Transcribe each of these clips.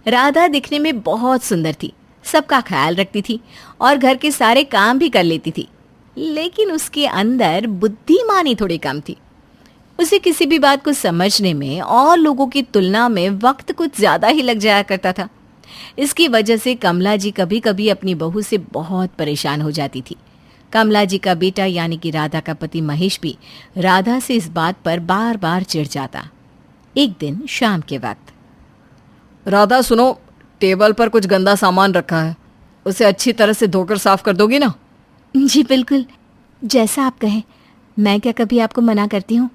राधा दिखने में बहुत सुंदर थी, सबका ख्याल रखती थी और घर के सारे काम भी कर लेती थी। लेकिन उसके अंदर बुद्धिमानी थोड़ी कम थी। उसे किसी भी बात को समझने में और लोगों की तुलना में वक्त कुछ ज़्यादा ही लग जाया करता था। इसकी वजह से कमला जी कभी कभी अपनी बहू से बहुत परेशान हो जाती थी। कमला जी का बेटा यानी कि राधा का पति महेश भी राधा से इस बात पर बार बार चिढ़ जाता। एक दिन शाम के वक्त, राधा सुनो, टेबल पर कुछ गंदा सामान रखा है, उसे अच्छी तरह से धोकर साफ कर दोगी ना? जी बिल्कुल, जैसा आप कहें। मैं क्या कभी आपको मना करती हूँ?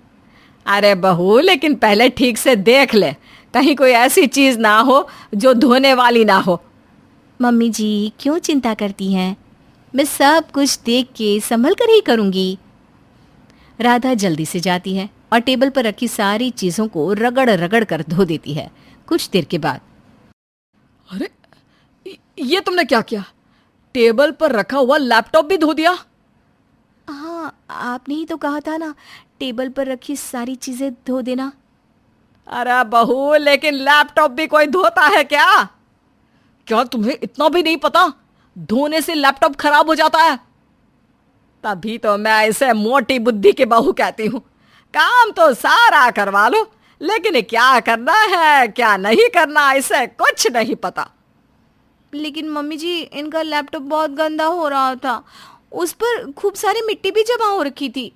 अरे बहू, लेकिन पहले ठीक से देख ले, कहीं कोई ऐसी चीज ना हो जो धोने वाली ना हो। मम्मी जी क्यों चिंता करती हैं? मैं सब कुछ देख के संभल कर ही करूँगी। राधा जल्दी से जाती है और टेबल पर रखी सारी चीज़ों को रगड़ रगड़ कर धो देती है। कुछ देर के बाद, अरे ये तुमने क्या किया? टेबल पर रखा हुआ लैपटॉप भी धो दिया? हाँ, आपने ही तो कहा था ना, टेबल पर रखी सारी चीज़ें धो देना। अरे बहू, लेकिन लैपटॉप भी कोई धोता है क्या? क्या तुम्हें इतना भी नहीं पता, धोने से लैपटॉप खराब हो जाता है? तभी तो मैं इसे मोटी बुद्धि की बहू कहती हूँ। काम तो सारा करवा लो, लेकिन क्या करना है क्या नहीं करना इसे कुछ नहीं पता। लेकिन मम्मी जी, इनका लैपटॉप बहुत गंदा हो रहा था, उस पर खूब सारी मिट्टी भी जमा हो रखी थी।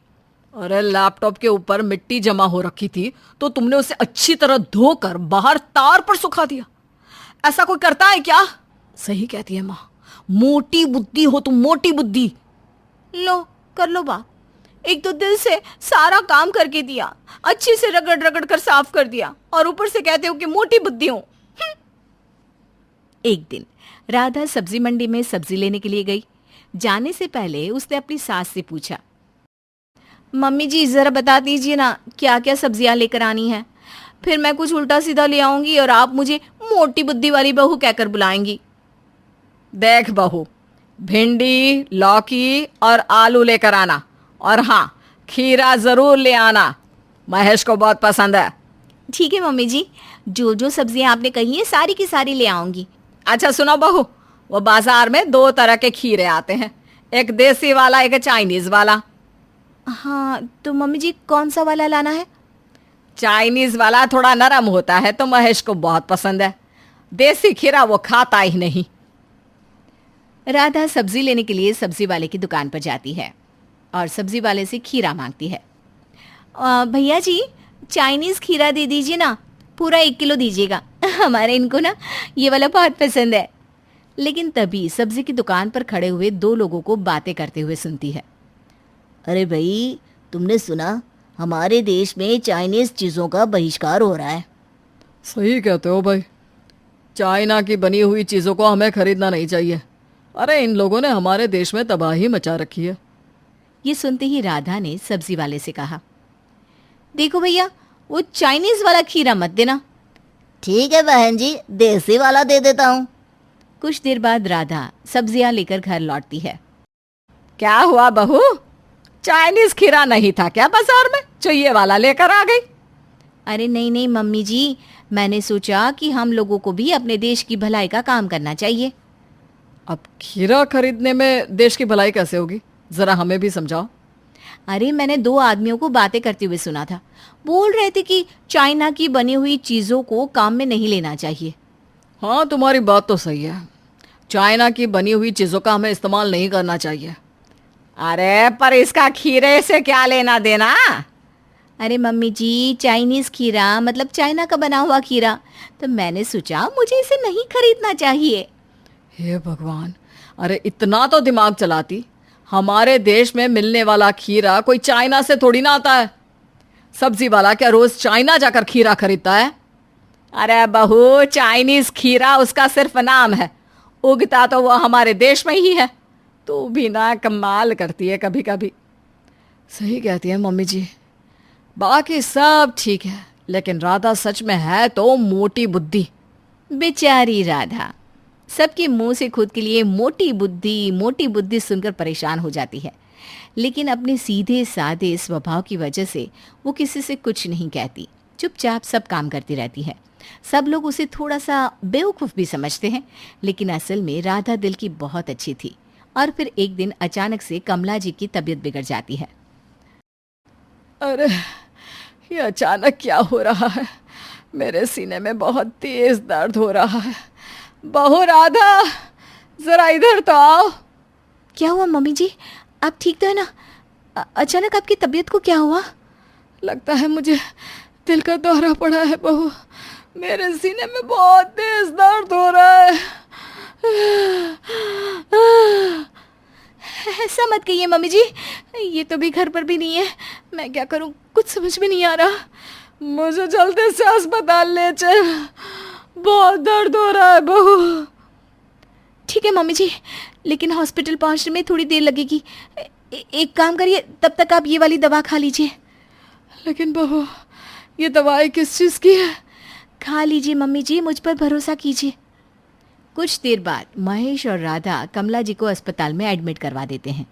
अरे लैपटॉप के ऊपर मिट्टी जमा हो रखी थी तो तुमने उसे अच्छी तरह धोकर बाहर तार पर सुखा दिया। ऐसा कोई करता है क्या? सही कहती है माँ, मोटी बुद्धि हो तुम, मोटी बुद्धि। लो कर लो बा, एक तो दिल से सारा काम करके दिया, अच्छे से रगड़ रगड़ कर साफ कर दिया, और ऊपर से कहते हो कि मोटी बुद्धि हूं। एक दिन राधा सब्जी मंडी में सब्जी लेने के लिए गई। जाने से पहले उसने अपनी सास से पूछा, मम्मी जी जरा बता दीजिए ना क्या क्या सब्जियां लेकर आनी है, फिर मैं कुछ उल्टा सीधा ले आऊंगी और आप मुझे मोटी बुद्धि वाली बहू कहकर बुलाएंगी। देख बहू, भिंडी, लौकी और आलू लेकर आना, और हाँ, खीरा जरूर ले आना, महेश को बहुत पसंद है। ठीक है मम्मी जी, जो जो सब्जियां आपने कही है सारी की सारी ले आऊंगी। अच्छा सुनो बहू, वो बाजार में 2 तरह के खीरे आते हैं, एक देसी वाला एक चाइनीज वाला। हाँ, तो मम्मी जी कौन सा वाला लाना है? चाइनीज वाला थोड़ा नरम होता है तो महेश को बहुत पसंद है, देसी खीरा वो खाता ही नहीं। राधा सब्जी लेने के लिए सब्जी वाले की दुकान पर जाती है और सब्जी वाले से खीरा मांगती है। भैया जी चाइनीज़ खीरा दे दीजिए ना, पूरा 1 किलो दीजिएगा, हमारे इनको ना ये वाला बहुत पसंद है। लेकिन तभी सब्जी की दुकान पर खड़े हुए 2 लोगों को बातें करते हुए सुनती है। अरे भाई, तुमने सुना, हमारे देश में चाइनीज चीज़ों का बहिष्कार हो रहा है। सही कहते हो भाई, चाइना की बनी हुई चीज़ों को हमें खरीदना नहीं चाहिए। अरे इन लोगों ने हमारे देश में तबाही मचा रखी है। ये सुनते ही राधा ने सब्जी वाले से कहा, देखो भैया, वो चाइनीज़ वाला खीरा मत देना। ठीक है बहन जी, देसी वाला दे देता हूँ। कुछ देर बाद राधा सब्जियां लेकर घर लौटती है। क्या हुआ बहू, चाइनीज खीरा नहीं था क्या बाजार में, जो ये वाला लेकर आ गई? अरे नहीं नहीं मम्मी जी, मैंने सोचा कि हम लोगों को भी अपने देश की भलाई का काम करना चाहिए। अब खीरा खरीदने में देश की भलाई कैसे होगी, जरा हमें भी समझाओ। अरे मैंने 2 आदमियों को बातें करते हुए सुना था, बोल रहे थे कि चाइना की बनी हुई चीज़ों को काम में नहीं लेना चाहिए। हाँ, तुम्हारी बात तो सही है, चाइना की बनी हुई चीज़ों का हमें इस्तेमाल नहीं करना चाहिए। अरे पर इसका खीरे से क्या लेना देना? अरे मम्मी जी, चाइनीज़ खीरा मतलब चाइना का बना हुआ खीरा, तो मैंने सोचा मुझे इसे नहीं खरीदना चाहिए। हे भगवान, अरे इतना तो दिमाग चलाती, हमारे देश में मिलने वाला खीरा कोई चाइना से थोड़ी ना आता है। सब्जी वाला क्या रोज चाइना जाकर खीरा खरीदता है? अरे बहू, चाइनीज खीरा उसका सिर्फ नाम है, उगता तो वो हमारे देश में ही है। तू भी ना कमाल करती है कभी कभी। सही कहती है मम्मी जी, बाकी सब ठीक है, लेकिन राधा सच में है तो मोटी बुद्धि। बेचारी राधा सबके मुंह से खुद के लिए मोटी बुद्धि सुनकर परेशान हो जाती है, लेकिन अपने सीधे साधे स्वभाव की वजह से वो किसी से कुछ नहीं कहती, चुपचाप सब काम करती रहती है। सब लोग उसे थोड़ा सा बेवकूफ़ भी समझते हैं, लेकिन असल में राधा दिल की बहुत अच्छी थी। और फिर एक दिन अचानक से कमला जी की तबीयत बिगड़ जाती है। अरे ये अचानक क्या हो रहा है? मेरे सीने में बहुत तेज दर्द हो रहा है। बहू राधा, जरा इधर तो आओ। क्या हुआ मम्मी जी, आप ठीक तो है ना? अचानक आपकी तबीयत को क्या हुआ? लगता है मुझे दिल का दौरा पड़ा है बहू। मेरे सीने में बहुत तेज दर्द हो रहा है। ऐसा मत कहिए मम्मी जी, ये तो भी घर पर भी नहीं है। मैं क्या करूं, कुछ समझ में नहीं आ रहा। मुझे जल्दी से अस्पताल ले चल, बहुत दर्द हो रहा है बहू। ठीक है मम्मी जी, लेकिन हॉस्पिटल पहुंचने में थोड़ी देर लगेगी। एक काम करिए, तब तक आप ये वाली दवा खा लीजिए। लेकिन बहू, ये दवाई किस चीज़ की है? खा लीजिए मम्मी जी, मुझ पर भरोसा कीजिए। कुछ देर बाद महेश और राधा कमला जी को अस्पताल में एडमिट करवा देते हैं।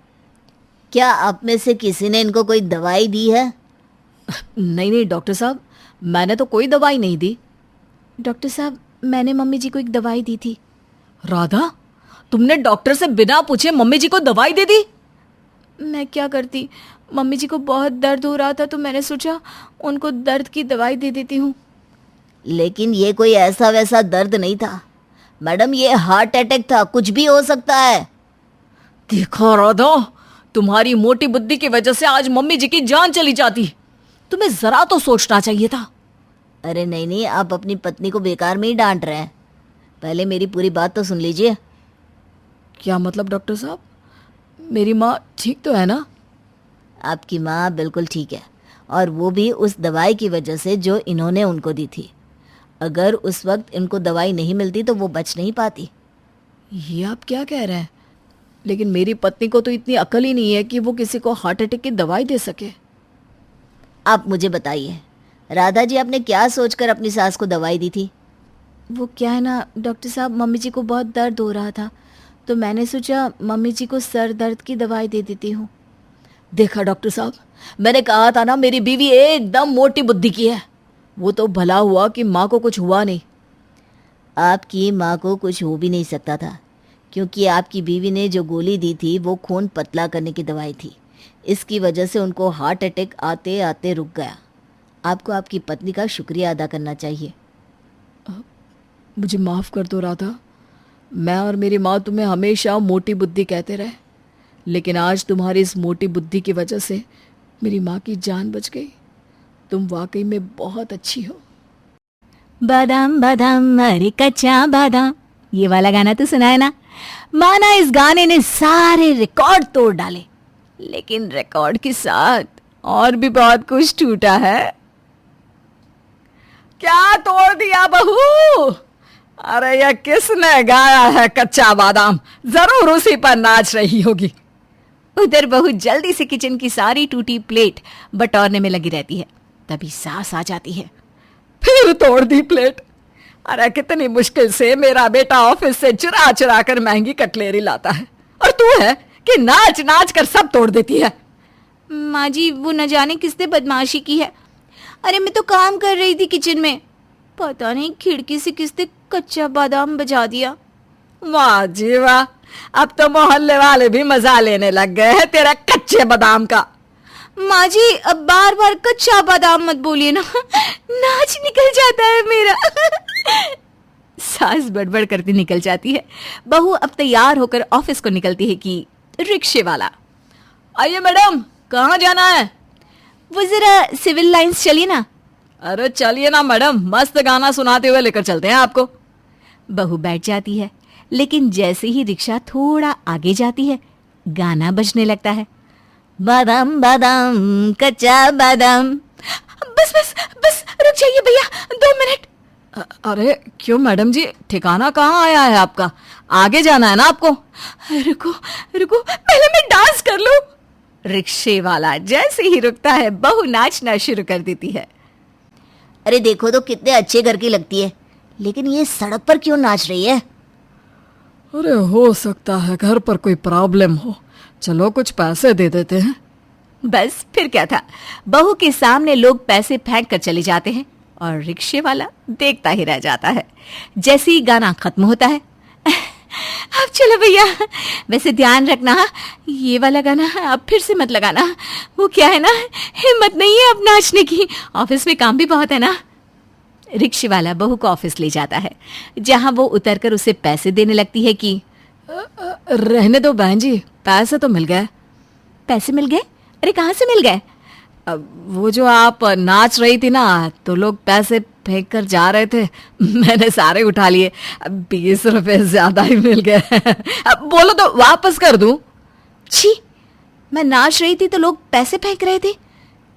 क्या आप में से किसी ने इनको कोई दवाई दी है? नहीं डॉक्टर साहब, मैंने तो कोई दवाई नहीं दी। डॉक्टर साहब, मैंने मम्मी जी को एक दवाई दी थी। राधा, तुमने डॉक्टर से बिना पूछे मम्मी जी को दवाई दे दी? मैं क्या करती, मम्मी जी को बहुत दर्द हो रहा था तो मैंने सोचा उनको दर्द की दवाई दे देती हूँ। लेकिन ये कोई ऐसा वैसा दर्द नहीं था मैडम, ये हार्ट अटैक था, कुछ भी हो सकता है। देखो राधा, तुम्हारी मोटी बुद्धि की वजह से आज मम्मी जी की जान चली जाती। तुम्हें जरा तो सोचना चाहिए था। अरे नहीं, आप अपनी पत्नी को बेकार में ही डांट रहे हैं। पहले मेरी पूरी बात तो सुन लीजिए। क्या मतलब डॉक्टर साहब? मेरी माँ ठीक तो है ना? आपकी माँ बिल्कुल ठीक है, और वो भी उस दवाई की वजह से जो इन्होंने उनको दी थी। अगर उस वक्त इनको दवाई नहीं मिलती तो वो बच नहीं पाती। ये आप क्या कह रहे हैं? लेकिन मेरी पत्नी को तो इतनी अकल ही नहीं है कि वो किसी को हार्ट अटैक की दवाई दे सके। आप मुझे बताइए, राधा जी, आपने क्या सोचकर अपनी सास को दवाई दी थी? वो क्या है ना डॉक्टर साहब, मम्मी जी को बहुत दर्द हो रहा था तो मैंने सोचा मम्मी जी को सर दर्द की दवाई दे देती हूँ। देखा डॉक्टर साहब, मैंने कहा था ना, मेरी बीवी एकदम मोटी बुद्धि की है। वो तो भला हुआ कि माँ को कुछ हुआ नहीं। आपकी माँ को कुछ हो भी नहीं सकता था, क्योंकि आपकी बीवी ने जो गोली दी थी वो खून पतला करने की दवाई थी। इसकी वजह से उनको हार्ट अटैक आते आते रुक गया। आपको आपकी पत्नी का शुक्रिया अदा करना चाहिए। मुझे माफ़ कर दो राधा। मैं और मेरी माँ तुम्हें हमेशा मोटी बुद्धि कहते रहे, लेकिन आज तुम्हारी इस मोटी बुद्धि की वजह से मेरी माँ की जान बच गई। तुम वाकई में बहुत अच्छी हो। बादाम बादाम अरे कच्चा बादाम, ये वाला गाना तो सुना है ना? माना इस गाने ने सारे रिकॉर्ड तोड़ डाले, लेकिन रिकॉर्ड के साथ और भी बहुत कुछ टूटा है। क्या तोड़ दिया बहू? अरे ये किसने गाया है कच्चा बादाम? जरूर उसी पर नाच रही होगी। उधर बहू जल्दी से किचन की सारी टूटी प्लेट बटोरने में लगी रहती है। तभी सास आ जाती है। फिर तोड़ दी प्लेट? अरे कितनी मुश्किल से मेरा बेटा ऑफिस से चुरा चुरा कर महंगी कटलेरी लाता है, और तू है कि नाच नाच कर सब तोड़ देती है। माँ जी, वो न जाने किसने बदमाशी की है। अरे मैं तो काम कर रही थी किचन में, पता नहीं खिड़की से किसने कच्चा बादाम बजा दिया। वाह जी वाह, अब तो मोहल्ले वाले भी मजा लेने लग गए हैं तेरा कच्चे बादाम का। माँ जी, अब बार बार कच्चा बादाम मत बोलिए ना, नाच निकल जाता है मेरा। सास बड़बड़ करती निकल जाती है। बहू अब तैयार होकर ऑफिस को निकलती है कि रिक्शे वाला, आइए मैडम, कहाँ जाना है? वो जरा सिविल लाइंस चलिए ना। अरे चलिए ना मैडम, मस्त गाना सुनाते हुए लेकर चलते हैं आपको। बहू बैठ जाती है, लेकिन जैसे ही रिक्शा थोड़ा आगे जाती है गाना बजने लगता है। बादाम बादाम कच्चा बादाम। बस बस बस, रुक जाइए भैया, 2 मिनट। अरे क्यों मैडम जी, ठिकाना कहाँ आया है आपका? आगे जाना है ना आपको। रुको रुको, पहले मैं डांस कर लूं। रिक्शे वाला जैसे ही रुकता है बहू नाचना शुरू कर देती है। अरे देखो तो कितने अच्छे घर की लगती है, लेकिन ये सड़क पर क्यों नाच रही है? अरे हो सकता है घर पर कोई प्रॉब्लम हो, चलो कुछ पैसे दे देते हैं। बस फिर क्या था, बहू के सामने लोग पैसे फेंक कर चले जाते हैं और रिक्शे वाला देखता ही रह जाता है। जैसे ही गाना खत्म होता है, अब चलो भैया, वैसे ध्यान रखना ये वाला गाना अब फिर से मत लगाना, वो क्या है ना, हिम्मत नहीं है अब नाचने की, ऑफिस में काम भी बहुत है ना। रिक्शे वाला बहू को ऑफिस ले जाता है, जहां वो उतरकर उसे पैसे देने लगती है कि रहने दो बहन जी, पैसे तो मिल गए। पैसे मिल गए? अरे कहाँ से मिल गए? वो जो आप नाच रही थी ना, तो लोग पैसे फेंक कर जा रहे थे, मैंने सारे उठा लिए, 20 रुपए ज्यादा ही मिल गए। अब बोलो तो वापस कर दूं? छी, मैं नाच रही थी तो लोग पैसे फेंक रहे थे,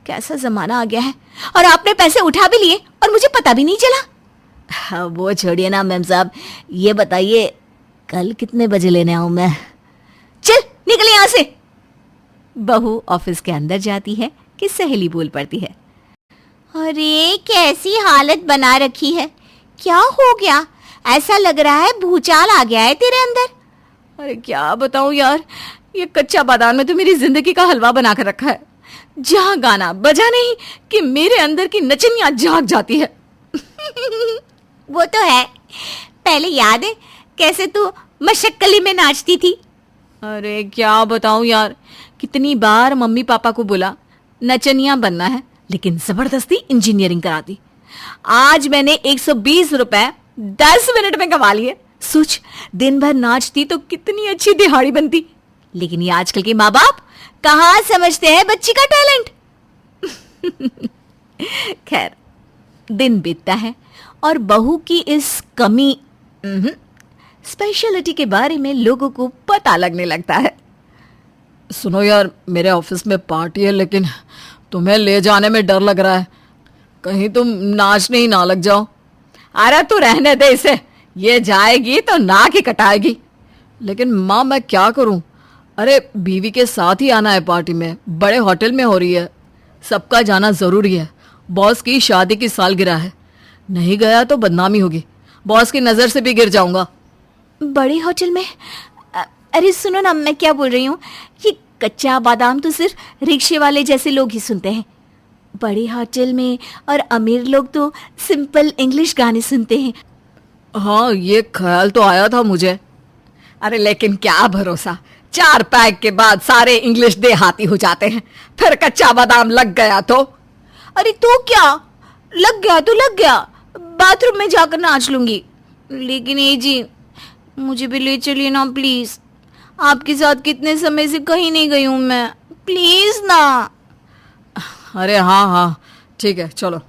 कैसा जमाना आ गया है, और आपने पैसे उठा भी लिए और मुझे पता भी नहीं चला। वो छोड़िए ना मैम साहब, ये बताइए कल कितने बजे लेने आऊं मैं? चल निकल यहाँ से। बहू ऑफिस के अंदर जाती है कि सहेली बोल पड़ती है, अरे कैसी हालत बना रखी है, क्या हो गया? ऐसा लग रहा है भूचाल आ गया है तेरे अंदर। अरे क्या बताऊं यार, ये कच्चा बादाम में तो मेरी जिंदगी का हलवा बना कर रखा है। जहां गाना बजा नहीं कि मेरे अंदर की नचनियां जाग जाती है। वो तो है, पहले याद है कैसे तू मशक्कली में नाचती थी? अरे क्या बताऊं यार, कितनी बार मम्मी पापा को बोला नचनिया बनना है, लेकिन जबरदस्ती इंजीनियरिंग करा दी। आज मैंने 120 रुपए 10 मिनट में कमा लिए। सोच, दिन भर नाचती तो कितनी अच्छी दिहाड़ी बनती। लेकिन ये आजकल के माँ बाप कहाँ समझते हैं बच्ची का टैलेंट। खैर, दिन बीतता है और बहू की इस कमी स्पेशलिटी के बारे में लोगों को पता लगने लगता है। सुनो यार, मेरे ऑफिस में पार्टी है, लेकिन तुम्हें ले जाने में डर लग रहा है, कहीं तुम नाचने ही ना लग जाओ। अरे तू रहने दे इसे, ये जाएगी तो नाक ही कटाएगी। लेकिन माँ मैं क्या करूं? अरे बीवी के साथ ही आना है पार्टी में, बड़े होटल में हो रही है, सबका जाना जरूरी है। बॉस की शादी की सालगिरह है, नहीं गया तो बदनामी होगी, बॉस की नजर से भी गिर जाऊंगा। बड़े होटल में? अरे सुनो ना, मैं क्या बोल रही हूँ, ये कच्चा बादाम तो सिर्फ रिक्शे वाले जैसे लोग ही सुनते हैं। बड़े होटल में और अमीर लोग तो सिंपल इंग्लिश गाने सुनते हैं। हाँ, ये ख्याल तो आया था मुझे। अरे लेकिन क्या भरोसा, 4 पैक के बाद सारे इंग्लिश देहाती हो जाते हैं, फिर कच्चा बादाम लग गया तो। अरे तो क्या, लग गया तो लग गया, बाथरूम में जाकर नाच लूंगी। लेकिन ये जी, मुझे भी ले चलिए ना प्लीज, आपके साथ कितने समय से कहीं नहीं गई हूं मैं, प्लीज ना। अरे हाँ हाँ ठीक है, चलो।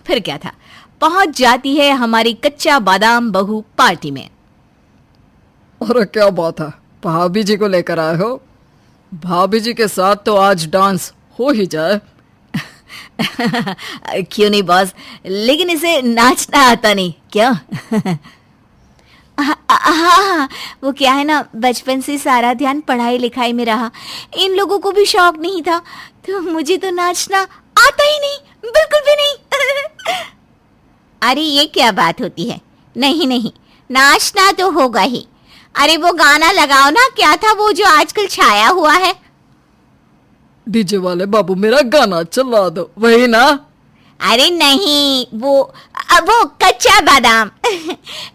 फिर क्या था, पहुंच जाती है हमारी कच्चा बादाम बहू पार्टी में। अरे क्या बात है, भाभी जी को लेकर आए हो? भाभी जी के साथ तो आज डांस हो ही जाए। क्यों नहीं बॉस, लेकिन इसे नाचना आता नहीं क्या? हाँ, वो क्या है ना, बचपन से सारा ध्यान पढ़ाई लिखाई में रहा, इन लोगों को भी शौक नहीं था, तो मुझे तो नाचना आता ही नहीं, बिल्कुल भी नहीं। अरे ये क्या बात होती है, नहीं नहीं, नाचना तो होगा ही। अरे वो गाना लगाओ ना, क्या था वो जो आजकल छाया हुआ है? डीजे वाले बाबू मेरा गाना चला दो, वही ना? अरे नहीं, वो कच्चा बादाम।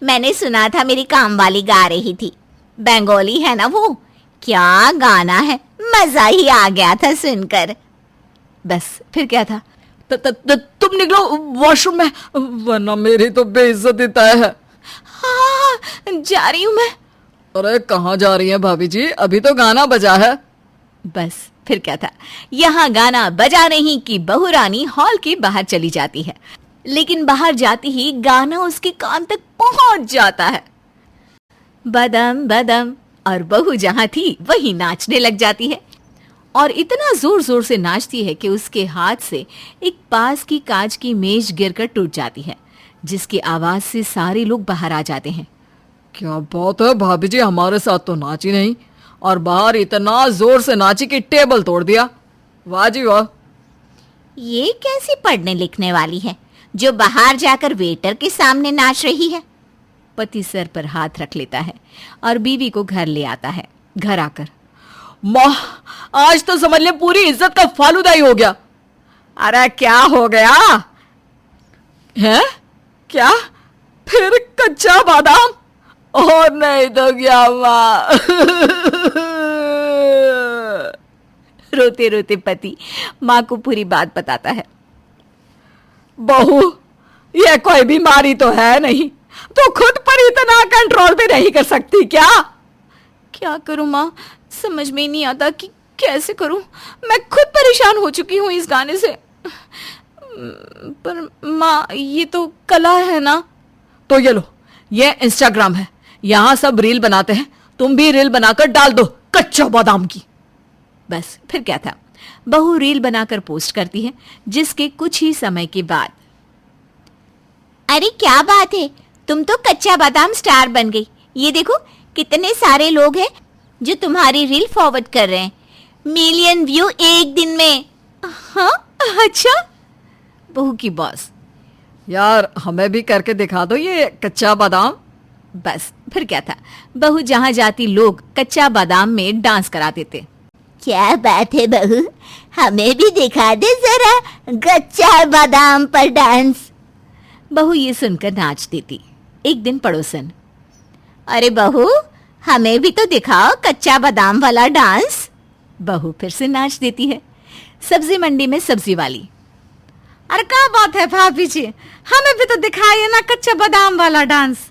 मैंने सुना था मेरी काम वाली गा रही थी, बंगाली है ना वो, क्या गाना है, मजा ही आ गया था सुनकर। बस फिर क्या था, तुम निकलो वॉशरूम में, वरना मेरी तो बेइज्जती तय है। हाँ, जा रही हूं मैं। अरे कहाँ जा रही हैं भाभी जी, अभी तो गाना बजा है। बस फिर क्या था, यहाँ गाना बजा नहीं कि बहू रानी हॉल के बाहर चली जाती है, लेकिन बाहर जाती ही गाना उसके कान तक पहुंच जाता है। बदम बदम, और बहू जहां थी वहीं नाचने लग जाती है, और इतना जोर जोर से नाचती है कि उसके हाथ से एक पास की कांच की मेज गिरकर टूट जाती है, जिसकी आवाज से सारे लोग बाहर आ जाते हैं। क्या बात है भाभी जी, हमारे साथ तो नाची नहीं और बाहर इतना जोर से नाची कि टेबल तोड़ दिया। वाह जी वाह। ये कैसी पढ़ने लिखने वाली है जो बाहर जाकर वेटर के सामने नाच रही है? पति सर पर हाथ रख लेता है और बीवी को घर ले आता है। घर आकर, माँ आज तो समझ ले पूरी इज्जत का फालूदा ही हो गया। अरे क्या हो गया? है क्या? फिर कच्चा बादाम? और नहीं तो क्या माँ। रोते रोते पति माँ को पूरी बात बताता है। बहू, ये कोई बीमारी तो है नहीं, तो खुद पर इतना कंट्रोल भी नहीं कर सकती क्या? क्या करूं माँ, समझ में ही नहीं आता कि कैसे करूं। मैं खुद परेशान हो चुकी हूँ इस गाने से। पर माँ, ये तो कला है ना। तो ये लो, ये इंस्टाग्राम है, यहाँ सब रील बनाते हैं, तुम भी रील बनाकर डाल दो कच्चा बादाम की। बस फिर क्या था, बहू रील बनाकर पोस्ट करती है, जिसके कुछ ही समय के बाद। अरे क्या बात है, तुम तो कच्चा बादाम स्टार बन गई। ये देखो कितने सारे लोग हैं जो तुम्हारी रील फॉरवर्ड कर रहे हैं। मिलियन व्यू एक दिन में। हाँ अच्छा। बहू की बॉस। यार हमें भी करके दिखा दो ये कच्चा बादाम। बस फिर क्या था, बहू जहां जाती लोग कच्चा बादाम में डांस करा देते। क्या बात है बहू, हमें भी दिखा दे जरा कच्चा बादाम पर डांस। बहू ये सुनकर नाच देती। एक दिन पड़ोसन, अरे बहू, हमें भी तो दिखाओ कच्चा बादाम वाला डांस। बहू फिर से नाच देती है। सब्जी मंडी में सब्जी वाली, अरे क्या बात है भाभी जी, हमें भी तो दिखाइए ना कच्चा बादाम वाला डांस।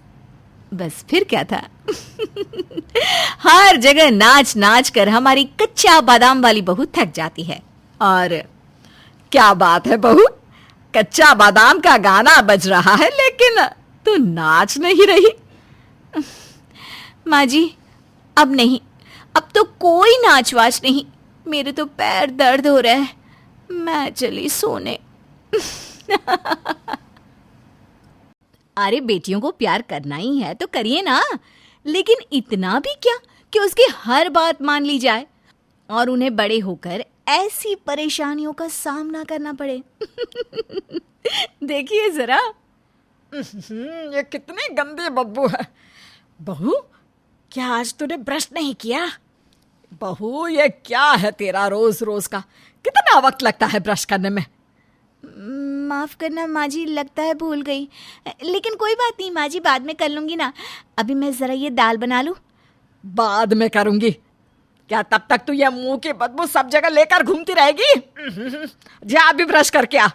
बस फिर क्या था। हर जगह नाच नाच कर हमारी कच्चा बादाम वाली बहू थक जाती है। और क्या बात है बहू, कच्चा बादाम का गाना बज रहा है लेकिन तू नाच नहीं रही। माँ जी अब नहीं, अब तो कोई नाच वाच नहीं, मेरे तो पैर दर्द हो रहे हैं, मैं चली सोने। अरे बेटियों को प्यार करना ही है तो करिए ना, लेकिन इतना भी क्या कि उसकी हर बात मान ली जाए और उन्हें बड़े होकर ऐसी परेशानियों का सामना करना पड़े। देखिए जरा। ये कितनी गंदी बदबू है। बहू, क्या आज तूने ब्रश नहीं किया? बहू, ये क्या है तेरा रोज रोज का, कितना वक्त लगता है ब्रश करने में? माफ करना माँ जी, लगता है भूल गई, लेकिन कोई बात नहीं माँ जी, बाद में कर लूंगी ना। अभी मैं जरा ये दाल बना लूं। बाद में करूंगी क्या? तब तक तू ये मुंह की बदबू सब जगह लेकर घूमती रहेगी। जा भी ब्रश करके आ,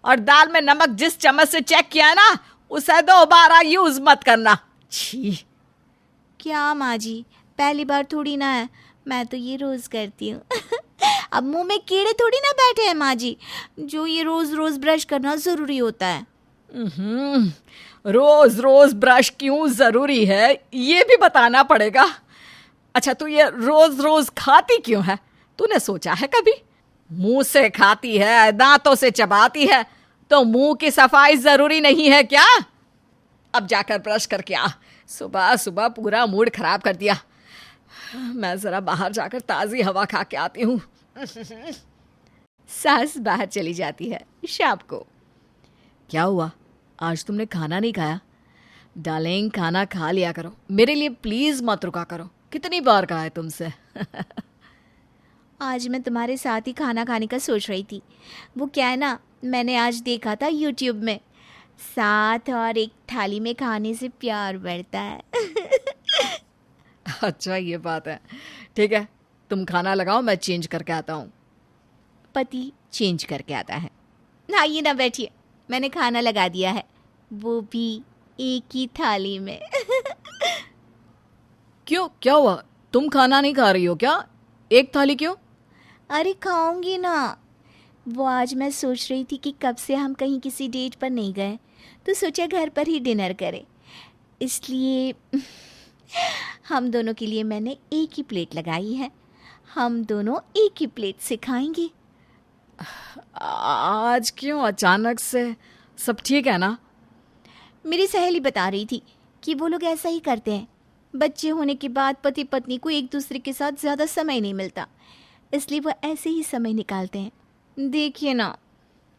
और दाल में नमक जिस चम्मच से चेक किया है ना, उसे दोबारा यूज मत करना। छी। क्या माँ जी, पहली बार थोड़ी ना है, मैं तो ये रोज करती हूँ। अब मुंह में कीड़े थोड़ी ना बैठे हैं माँ जी, जो ये रोज रोज ब्रश करना जरूरी होता है। रोज रोज ब्रश क्यों जरूरी है ये भी बताना पड़ेगा। अच्छा, तू ये रोज रोज खाती क्यों है? तूने सोचा है कभी? मुंह से खाती है, दांतों से चबाती है, तो मुंह की सफाई जरूरी नहीं है क्या? अब जाकर ब्रश करके आ, सुबह सुबह पूरा मूड खराब कर दिया। मैं जरा बाहर जाकर ताजी हवा खा के आती हूँ। सास बाहर चली जाती है। शाम को, क्या हुआ, आज तुमने खाना नहीं खाया? डार्लिंग, खाना खा लिया करो, मेरे लिए प्लीज मत रुका करो, कितनी बार कहा है तुमसे। आज मैं तुम्हारे साथ ही खाना खाने का सोच रही थी। वो क्या है ना, मैंने आज देखा था यूट्यूब में, साथ और एक थाली में खाने से प्यार बढ़ता है। अच्छा, ये बात है, ठीक है, तुम खाना लगाओ, मैं चेंज करके आता हूँ। पति चेंज करके आता है। आइए ना, बैठिए, मैंने खाना लगा दिया है, वो भी एक ही थाली में। क्यों, क्या हुआ? तुम खाना नहीं खा रही हो क्या? एक थाली क्यों? अरे खाऊंगी ना। वो आज मैं सोच रही थी कि कब से हम कहीं किसी डेट पर नहीं गए, तो सोचा घर पर ही डिनर करें, इसलिए हम दोनों के लिए मैंने एक ही प्लेट लगाई है। हम दोनों एक ही प्लेट से खाएंगे। आज क्यों अचानक से? सब ठीक है ना? मेरी सहेली बता रही थी कि वो लोग ऐसा ही करते हैं। बच्चे होने के बाद पति पत्नी को एक दूसरे के साथ ज़्यादा समय नहीं मिलता, इसलिए वो ऐसे ही समय निकालते हैं। देखिए ना,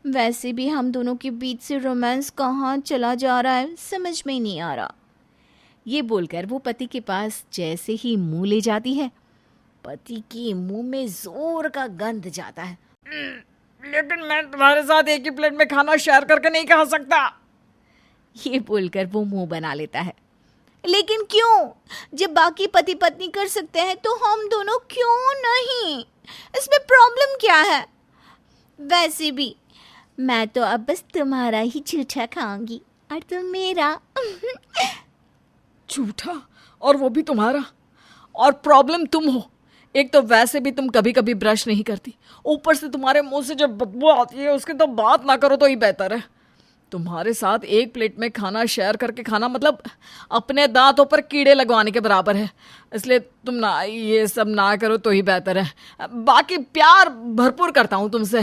वैसे भी हम दोनों के बीच से रोमांस कहाँ चला जा रहा है, समझ में ही नहीं आ रहा। ये बोलकर वो पति के पास जैसे ही मुंह ले जाती है, पति के मुंह में जोर का गंध जाता है। लेकिन मैं तुम्हारे साथ एक ही प्लेट में खाना शेयर करके नहीं खा सकता। ये बोलकर वो मुंह बना लेता है। लेकिन क्यों? जब बाकी पति पत्नी कर सकते हैं तो हम दोनों क्यों नहीं? इसमें प्रॉब्लम क्या है? वैसे भी मैं तो अब बस तुम्हारा ही जूठा खाऊंगी और तुम मेरा। झूठा? और वो भी तुम्हारा? और प्रॉब्लम तुम हो। एक तो वैसे भी तुम कभी कभी ब्रश नहीं करती, ऊपर से तुम्हारे मुंह से जब बदबू आती है उसकी तो बात ना करो तो ही बेहतर है। तुम्हारे साथ एक प्लेट में खाना शेयर करके खाना मतलब अपने दांतों पर कीड़े लगवाने के बराबर है। इसलिए तुम ना ये सब ना करो तो ही बेहतर है। बाकी प्यार भरपूर करता हूँ तुमसे।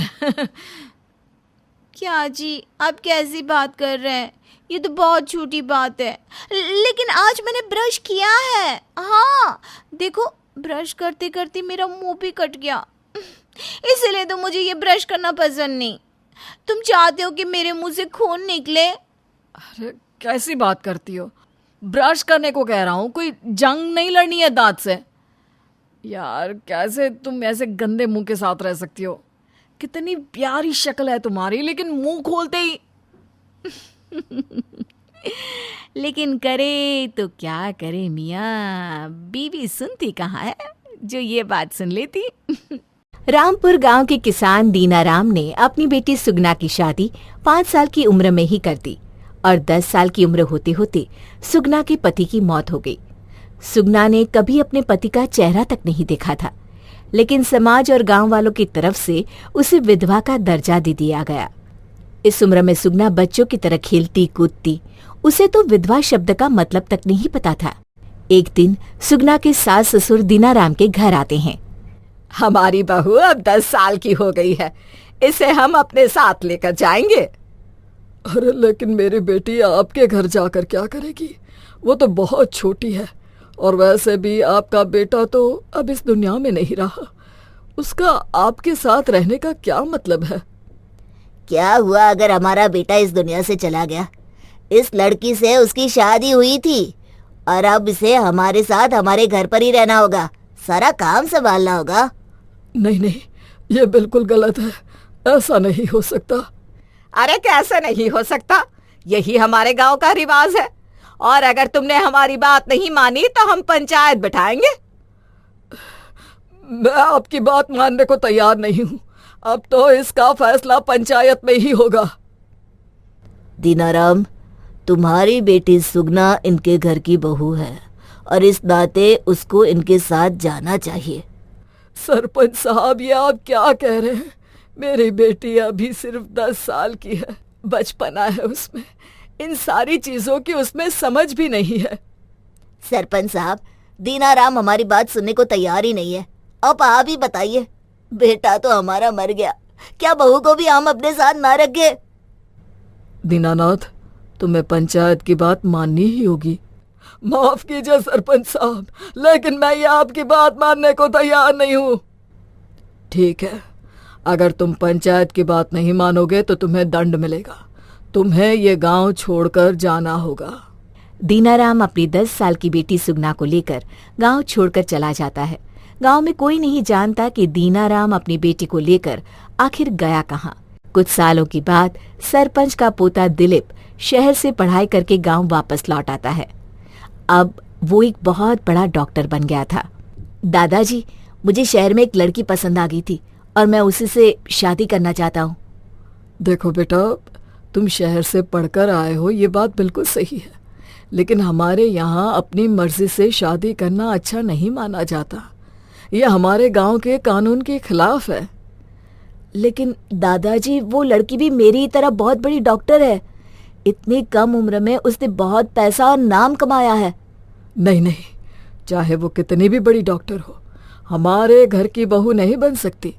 क्या जी, आप कैसी बात कर रहे हैं? ये तो बहुत छोटी बात है। लेकिन आज मैंने ब्रश किया है। हाँ देखो, ब्रश करते करते मेरा मुंह भी कट गया। इसलिए तो मुझे ये ब्रश करना पसंद नहीं। तुम चाहते हो कि मेरे मुंह से खून निकले? अरे कैसी बात करती हो? ब्रश करने को कह रहा हूँ, कोई जंग नहीं लड़नी है दांत से। यार कैसे तुम ऐसे गंदे मुंह के साथ रह सकती हो? कितनी प्यारी शक्ल है तुम्हारी, लेकिन मुंह खोलते ही। लेकिन करे तो क्या करे मियाँ, बीवी सुनती कहाँ है जो ये बात सुन लेती। रामपुर गांव के किसान दीनाराम ने अपनी बेटी सुगना की शादी 5 साल की उम्र में ही कर दी और 10 साल की उम्र होते होते सुगना के पति की मौत हो गई। सुगना ने कभी अपने पति का चेहरा तक नहीं देखा था, लेकिन समाज और गांव वालों की तरफ से उसे विधवा का दर्जा दे दिया गया। इस उम्र में सुगना बच्चों की तरह खेलती कूदती, उसे तो विधवा शब्द का मतलब तक नहीं पता था। एक दिन सुगना के सास ससुर दीनाराम के घर आते हैं। हमारी बहू अब 10 साल की हो गई है, इसे हम अपने साथ लेकर जाएंगे। अरे लेकिन मेरी बेटी आपके घर जाकर क्या करेगी? वो तो बहुत छोटी है, और वैसे भी आपका बेटा तो अब इस दुनिया में नहीं रहा। उसका आपके साथ रहने का क्या मतलब है? क्या हुआ अगर हमारा बेटा इस दुनिया से चला गया? इस लड़की से उसकी शादी हुई थी और अब इसे हमारे साथ हमारे घर पर ही रहना होगा, सारा काम संभालना होगा। नहीं नहीं, ये बिल्कुल गलत है, ऐसा नहीं हो सकता। अरे कैसे नहीं हो सकता? यही हमारे गांव का रिवाज है, और अगर तुमने हमारी बात नहीं मानी तो हम पंचायत बिठाएंगे। मैं आपकी बात मानने को तैयार नहीं हूँ। अब तो इसका फैसला पंचायत में ही होगा। दीनाराम, तुम्हारी बेटी सुगना इनके घर की बहू है और इस नाते उसको इनके साथ जाना चाहिए। सरपंच साहब, ये आप क्या कह रहे हैं? मेरी बेटी अभी सिर्फ 10 साल की है, बचपना है उसमें, इन सारी चीजों की उसमें समझ भी नहीं है। सरपंच साहब, दीनाराम हमारी बात सुनने को तैयार ही नहीं है। अब आप ही बताइए, बेटा तो हमारा मर गया, क्या बहू को भी हम अपने साथ ना रखे? दीनानाथ, तुम्हें पंचायत की बात माननी ही होगी। माफ कीजिए सरपंच साहब, लेकिन मैं ये आपकी बात मानने को तैयार नहीं हूँ। ठीक है, अगर तुम पंचायत की बात नहीं मानोगे तो तुम्हें दंड मिलेगा। तुम्हें ये गांव छोड़कर जाना होगा। दीनाराम अपनी 10 साल की बेटी सुगना को लेकर गांव छोड़कर चला जाता है। गांव में कोई नहीं जानता कि दीनाराम अपनी बेटी को लेकर आखिर गया कहाँ। कुछ सालों के बाद सरपंच का पोता दिलीप शहर से पढ़ाई करके गांव वापस लौट आता है। अब वो एक बहुत बड़ा डॉक्टर बन गया था। दादाजी, मुझे शहर में एक लड़की पसंद आ गई थी और मैं उसी से शादी करना चाहता हूँ। देखो बेटा, तुम शहर से पढ़कर आए हो, ये बात बिल्कुल सही है, लेकिन हमारे यहाँ अपनी मर्जी से शादी करना अच्छा नहीं माना जाता। ये हमारे गांव के कानून के खिलाफ है। लेकिन दादाजी, वो लड़की भी मेरी तरह बहुत बड़ी डॉक्टर है। इतनी कम उम्र में उसने बहुत पैसा और नाम कमाया है। नहीं नहीं, चाहे वो कितनी भी बड़ी डॉक्टर हो, हमारे घर की बहू नहीं बन सकती।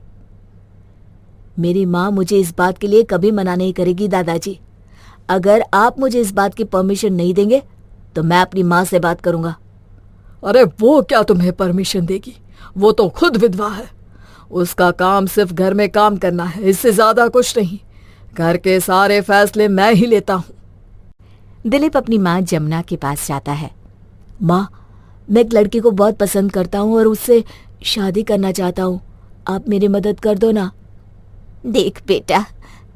मेरी माँ मुझे इस बात के लिए कभी मना नहीं करेगी दादाजी। अगर आप मुझे इस बात की परमिशन नहीं देंगे तो मैं अपनी माँ से बात करूंगा। अरे वो क्या तुम्हें परमिशन देगी? वो तो खुद विधवा है। उसका काम सिर्फ घर में काम करना है, इससे ज्यादा कुछ नहीं। घर के सारे फैसले मैं ही लेता हूँ। दिलीप अपनी माँ जमुना के पास जाता है। माँ, मैं एक लड़की को बहुत पसंद करता हूँ और उससे शादी करना चाहता हूँ, आप मेरी मदद कर दो ना। देख बेटा,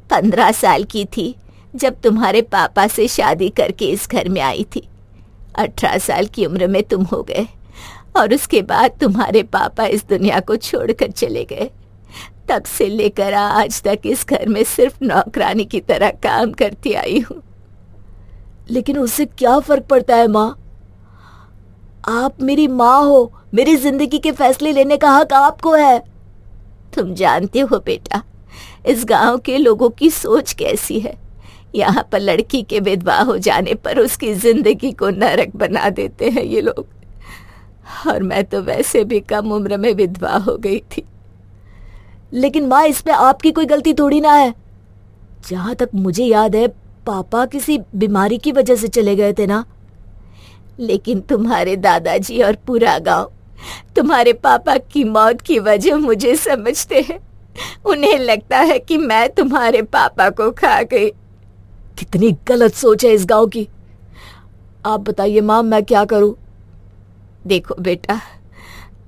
15 साल की थी जब तुम्हारे पापा से शादी करके इस घर में आई थी। 18 साल की उम्र में तुम हो गए और उसके बाद तुम्हारे पापा इस दुनिया को छोड़कर चले गए। तब से लेकर आज तक इस घर में सिर्फ नौकरानी की तरह काम करती आई हूँ। लेकिन उससे क्या फर्क पड़ता है माँ? आप मेरी माँ हो, मेरी जिंदगी के फैसले लेने का हक आपको है। तुम जानते हो बेटा, इस गांव के लोगों की सोच कैसी है। यहाँ पर लड़की के विधवा हो जाने पर उसकी जिंदगी को नरक बना देते हैं ये लोग। और मैं तो वैसे भी कम उम्र में विधवा हो गई थी। लेकिन माँ, इसमें आपकी कोई गलती थोड़ी ना है। जहां तक मुझे याद है, पापा किसी बीमारी की वजह से चले गए थे ना। लेकिन तुम्हारे दादाजी और पूरा गांव तुम्हारे पापा की मौत की वजह मुझे समझते हैं। उन्हें लगता है कि मैं तुम्हारे पापा को खा गई। कितनी गलत सोच है इस गांव की। आप बताइए माँ, मैं क्या करूं? देखो बेटा,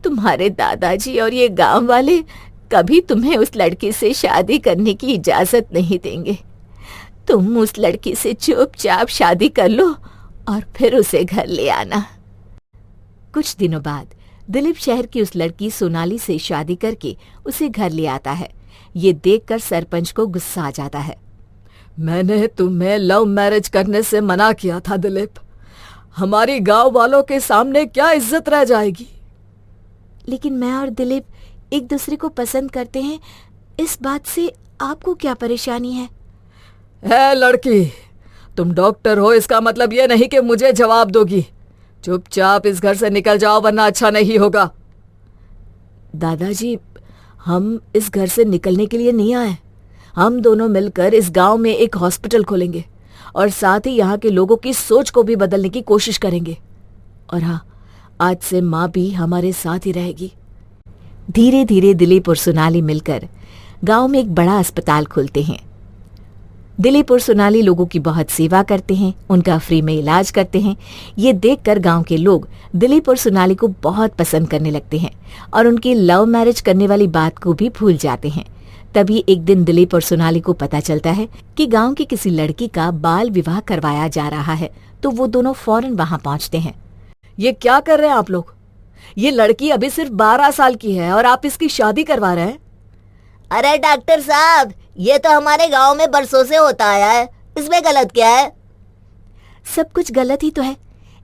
तुम्हारे दादाजी और ये गांव वाले कभी तुम्हें उस लड़की से शादी करने की इजाजत नहीं देंगे। तुम उस लड़की से चुपचाप शादी कर लो और फिर उसे घर ले आना। कुछ दिनों बाद दिलीप शहर की उस लड़की सोनाली से शादी करके उसे घर ले आता है। ये देखकर सरपंच को गुस्सा आ जाता है। मैंने तुम्हें लव मैरिज करने से मना किया था दिलीप। हमारी गांव वालों के सामने क्या इज्जत रह जाएगी? लेकिन मैं और दिलीप एक दूसरे को पसंद करते हैं, इस बात से आपको क्या परेशानी है? लड़की, तुम डॉक्टर हो, इसका मतलब ये नहीं कि मुझे जवाब दोगी। चुपचाप इस घर से निकल जाओ वरना अच्छा नहीं होगा। दादाजी, हम इस घर से निकलने के लिए नहीं आए। हम दोनों मिलकर इस गांव में एक हॉस्पिटल खोलेंगे और साथ ही यहाँ के लोगों की सोच को भी बदलने की कोशिश करेंगे। और हाँ, आज से माँ भी हमारे साथ ही रहेगी। धीरे धीरे दिलीप और सोनाली मिलकर गांव में एक बड़ा अस्पताल खोलते हैं। दिलीप और सोनाली लोगों की बहुत सेवा करते हैं, उनका फ्री में इलाज करते हैं। ये देखकर गांव के लोग दिलीप और सोनाली को बहुत पसंद करने लगते हैं और उनकी लव मैरिज करने वाली बात को भी भूल जाते हैं। तभी एक दिन दिलीप और सोनाली को पता चलता है कि गांव की किसी लड़की का बाल विवाह करवाया जा रहा है, तो वो दोनों फौरन वहां पहुंचते हैं। ये क्या कर रहे हैं आप लोग? ये लड़की अभी सिर्फ 12 साल की है और आप इसकी शादी करवा रहे हैं? अरे डॉक्टर साहब, ये तो हमारे गांव में बरसों से होता आया है, इसमें गलत क्या है? सब कुछ गलत ही तो है।